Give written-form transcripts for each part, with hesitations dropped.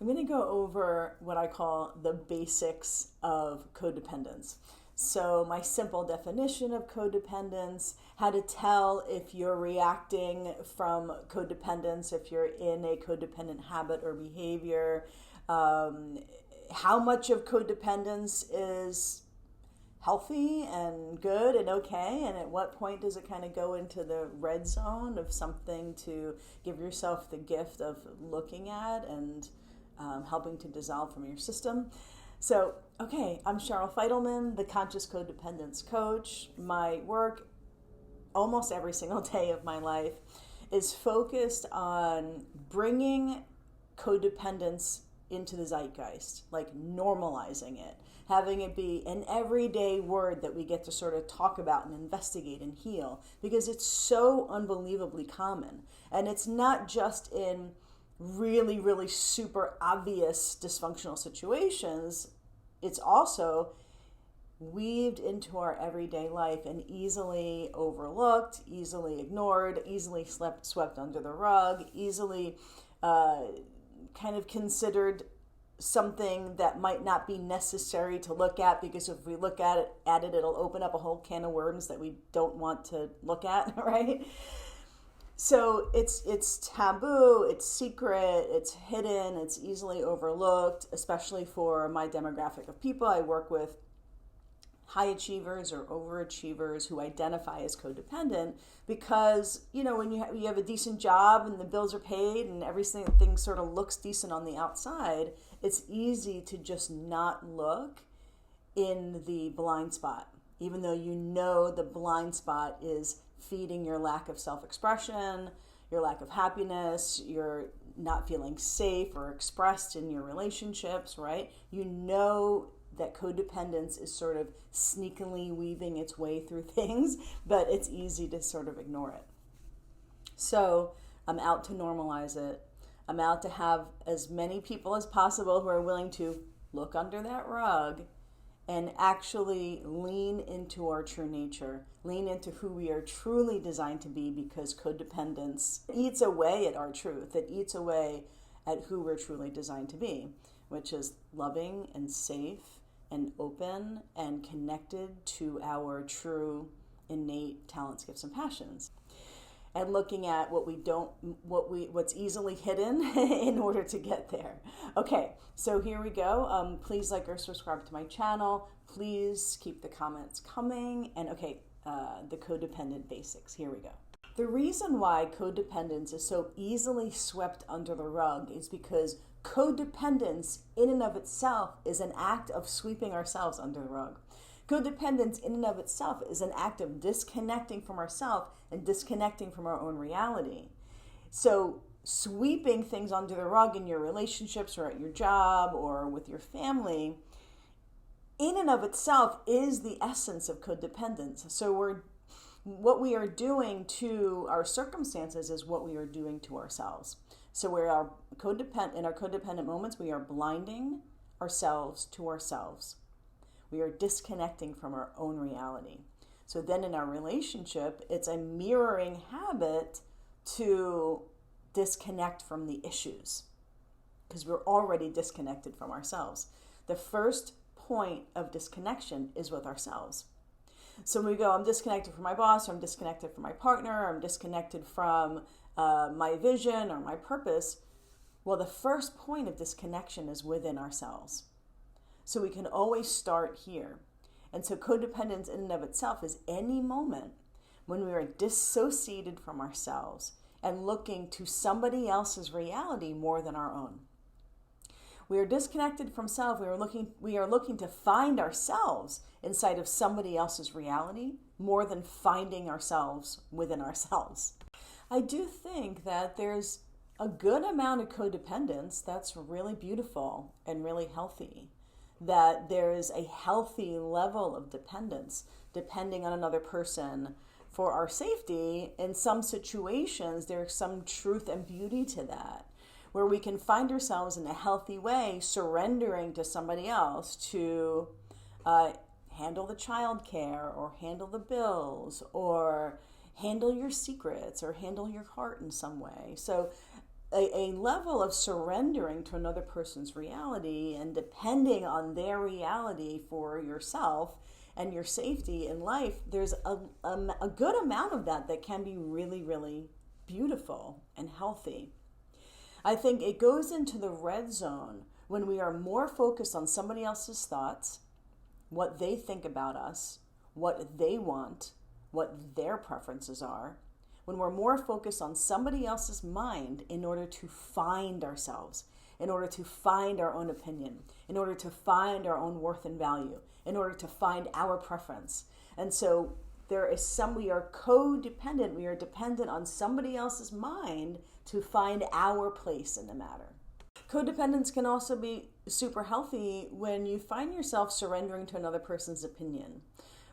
I'm going to go over what I call the basics of codependence. So, my simple definition of codependence, how to tell if you're reacting from codependence, if you're in a codependent habit or behavior, how much of codependence is healthy and good and okay, and at what point does it kind of go into the red zone of something to give yourself the gift of looking at and helping to dissolve from your system. So, okay, I'm Cheryl Fidelman, the Conscious Codependence Coach. My work almost every single day of my life is focused on bringing codependence into the zeitgeist, like normalizing it, having it be an everyday word that we get to sort of talk about and investigate and heal, because it's so unbelievably common. And it's not just in really, really super obvious dysfunctional situations, it's also weaved into our everyday life and easily overlooked, easily ignored, easily swept under the rug, easily kind of considered something that might not be necessary to look at, because if we look at it, it'll open up a whole can of worms that we don't want to look at, right? So it's taboo, it's secret, it's hidden, it's easily overlooked, especially for my demographic of people. I work with high achievers or overachievers who identify as codependent because, when you have a decent job and the bills are paid and everything sort of looks decent on the outside, it's easy to just not look in the blind spot, even though the blind spot is feeding your lack of self-expression, your lack of happiness, your not feeling safe or expressed in your relationships, right? That codependence is sort of sneakily weaving its way through things, but it's easy to sort of ignore it. So I'm out to normalize it. I'm out to have as many people as possible who are willing to look under that rug and actually lean into our true nature, lean into who we are truly designed to be, because codependence eats away at our truth. It eats away at who we're truly designed to be, which is loving and safe and open and connected to our true innate talents, gifts, and passions. And looking at what's easily hidden in order to get there. Okay, so here we go. Please like or subscribe to my channel. Please keep the comments coming. And the Codependent Basics. Here we go. The reason why codependence is so easily swept under the rug is because codependence in and of itself is an act of sweeping ourselves under the rug. Codependence in and of itself is an act of disconnecting from ourselves and disconnecting from our own reality. So sweeping things under the rug in your relationships or at your job or with your family, in and of itself is the essence of codependence. So what we are doing to our circumstances is what we are doing to ourselves. So in our codependent moments, we are blinding ourselves to ourselves. We are disconnecting from our own reality. So then in our relationship, it's a mirroring habit to disconnect from the issues, because we're already disconnected from ourselves. The first point of disconnection is with ourselves. So when we go, I'm disconnected from my boss, or I'm disconnected from my partner, or I'm disconnected from my vision or my purpose, well, the first point of disconnection is within ourselves. So we can always start here. And so codependence in and of itself is any moment when we are dissociated from ourselves and looking to somebody else's reality more than our own. We are disconnected from self. We are looking to find ourselves inside of somebody else's reality more than finding ourselves within ourselves. I do think that there's a good amount of codependence that's really beautiful and really healthy. That there is a healthy level of dependence, depending on another person for our safety. In some situations, there's some truth and beauty to that, where we can find ourselves in a healthy way, surrendering to somebody else to handle the childcare, or handle the bills, or handle your secrets, or handle your heart in some way. So a level of surrendering to another person's reality and depending on their reality for yourself and your safety in life, there's a good amount of that can be really, really beautiful and healthy. I think it goes into the red zone when we are more focused on somebody else's thoughts, what they think about us, what they want, what their preferences are, when we're more focused on somebody else's mind in order to find ourselves, in order to find our own opinion, in order to find our own worth and value, in order to find our preference. And so we are codependent, we are dependent on somebody else's mind to find our place in the matter. Codependence can also be super healthy when you find yourself surrendering to another person's opinion.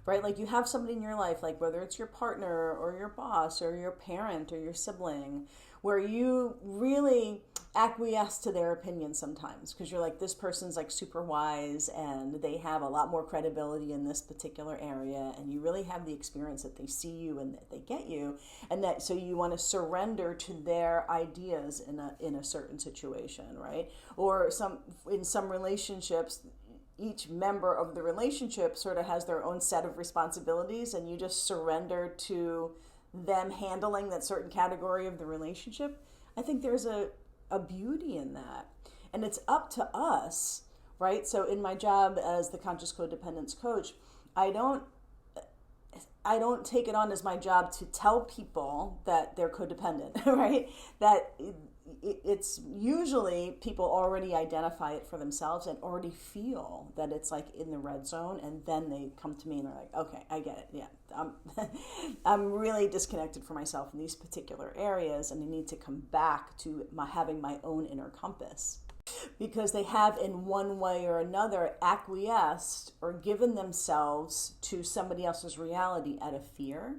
Right? Like you have somebody in your life, like whether it's your partner or your boss or your parent or your sibling, where you really acquiesce to their opinion sometimes because you're like, this person's like super wise and they have a lot more credibility in this particular area, and you really have the experience that they see you and that they get you, and that so you want to surrender to their ideas in a certain situation, right? Or in some relationships, each member of the relationship sort of has their own set of responsibilities, and you just surrender to them handling that certain category of the relationship. I think there's a beauty in that. And it's up to us, right? So in my job as the Conscious Codependence coach, I don't take it on as my job to tell people that they're codependent, right? That it's usually people already identify it for themselves and already feel that it's like in the red zone, and then they come to me and they're like, okay, I get it. Yeah, I'm really disconnected from myself in these particular areas, and I need to come back to having my own inner compass. Because they have in one way or another acquiesced or given themselves to somebody else's reality out of fear,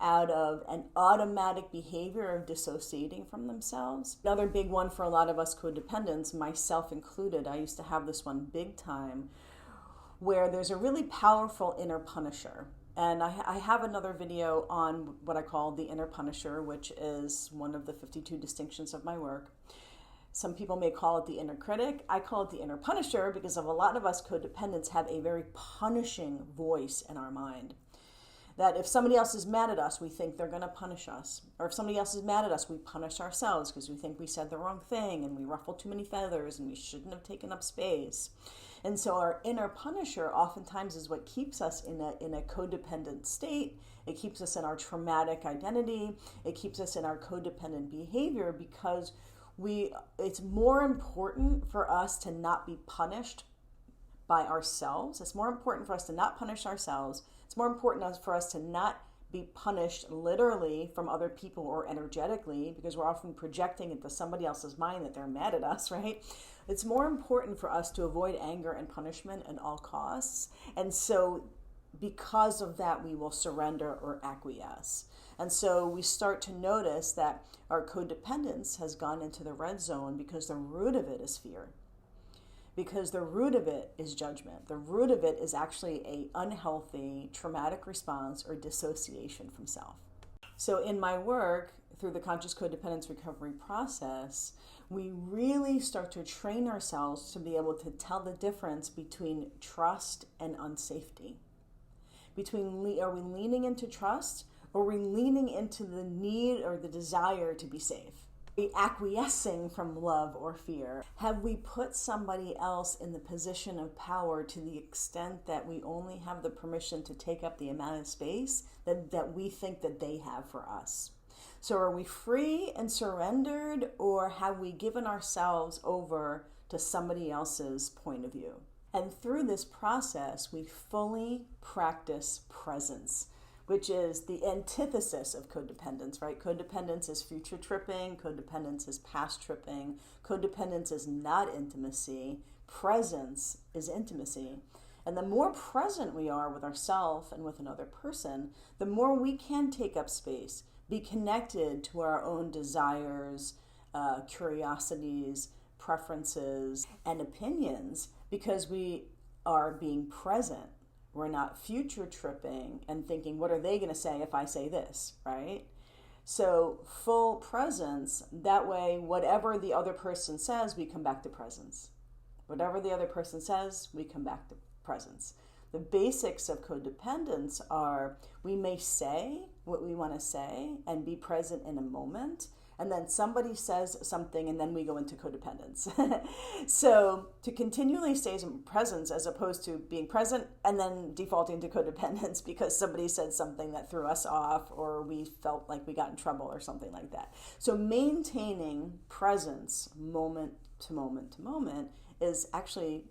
out of an automatic behavior of dissociating from themselves. Another big one for a lot of us codependents, myself included, I used to have this one big time, where there's a really powerful inner punisher. And I have another video on what I call the inner punisher, which is one of the 52 distinctions of my work. Some people may call it the inner critic. I call it the inner punisher because of a lot of us codependents have a very punishing voice in our mind. That if somebody else is mad at us, we think they're going to punish us. Or if somebody else is mad at us, we punish ourselves because we think we said the wrong thing and we ruffled too many feathers and we shouldn't have taken up space. And so our inner punisher oftentimes is what keeps us in a codependent state. It keeps us in our traumatic identity. It keeps us in our codependent behavior because it's more important for us to not be punished by ourselves. It's more important for us to not punish ourselves. It's more important for us to not be punished literally from other people or energetically, because we're often projecting into somebody else's mind that they're mad at us, right? It's more important for us to avoid anger and punishment at all costs. And so because of that, we will surrender or acquiesce. And so we start to notice that our codependence has gone into the red zone because the root of it is fear. Because the root of it is judgment. The root of it is actually an unhealthy, traumatic response or dissociation from self. So in my work, through the Conscious Codependence Recovery process, we really start to train ourselves to be able to tell the difference between trust and unsafety. Are we leaning into trust, or are we leaning into the need or the desire to be safe? Are we acquiescing from love or fear? Have we put somebody else in the position of power to the extent that we only have the permission to take up the amount of space that we think that they have for us? So are we free and surrendered, or have we given ourselves over to somebody else's point of view? And through this process, we fully practice presence, which is the antithesis of codependence, right? Codependence is future tripping. Codependence is past tripping. Codependence is not intimacy. Presence is intimacy. And the more present we are with ourselves and with another person, the more we can take up space, be connected to our own desires, curiosities, preferences, and opinions, because we are being present. We're not future tripping and thinking, what are they going to say if I say this, right? So full presence, that way, whatever the other person says, we come back to presence. Whatever the other person says, we come back to presence. The basics of codependence are we may say what we want to say and be present in a moment, and then somebody says something and then we go into codependence. So to continually stay in presence as opposed to being present and then defaulting to codependence because somebody said something that threw us off or we felt like we got in trouble or something like that. So maintaining presence moment to moment to moment is actually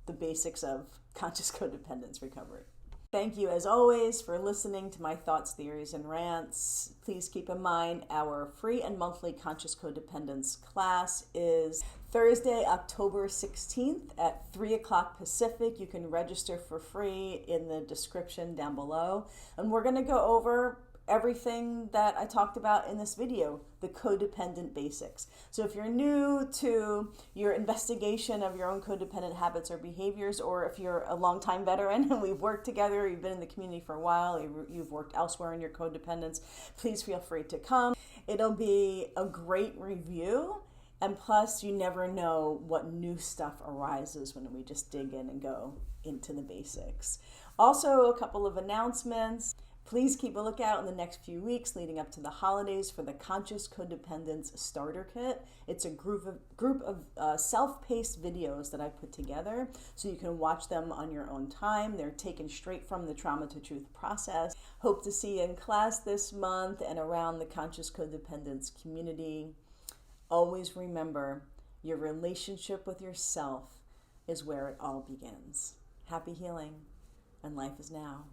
the basics of conscious codependence recovery. Thank you, as always, for listening to my thoughts, theories, and rants. Please keep in mind our free and monthly Conscious Codependence class is Thursday, October 16th at 3 o'clock Pacific. You can register for free in the description down below. And we're going to go over everything that I talked about in this video, the codependent basics. So if you're new to your investigation of your own codependent habits or behaviors, or if you're a longtime veteran and we've worked together, you've been in the community for a while, you've worked elsewhere in your codependence, please feel free to come. It'll be a great review. And plus, you never know what new stuff arises when we just dig in and go into the basics. Also, a couple of announcements. Please keep a lookout in the next few weeks leading up to the holidays for the Conscious Codependence Starter Kit. It's a group of self-paced videos that I put together so you can watch them on your own time. They're taken straight from the Trauma to Truth process. Hope to see you in class this month and around the Conscious Codependence community. Always remember, your relationship with yourself is where it all begins. Happy healing, and life is now.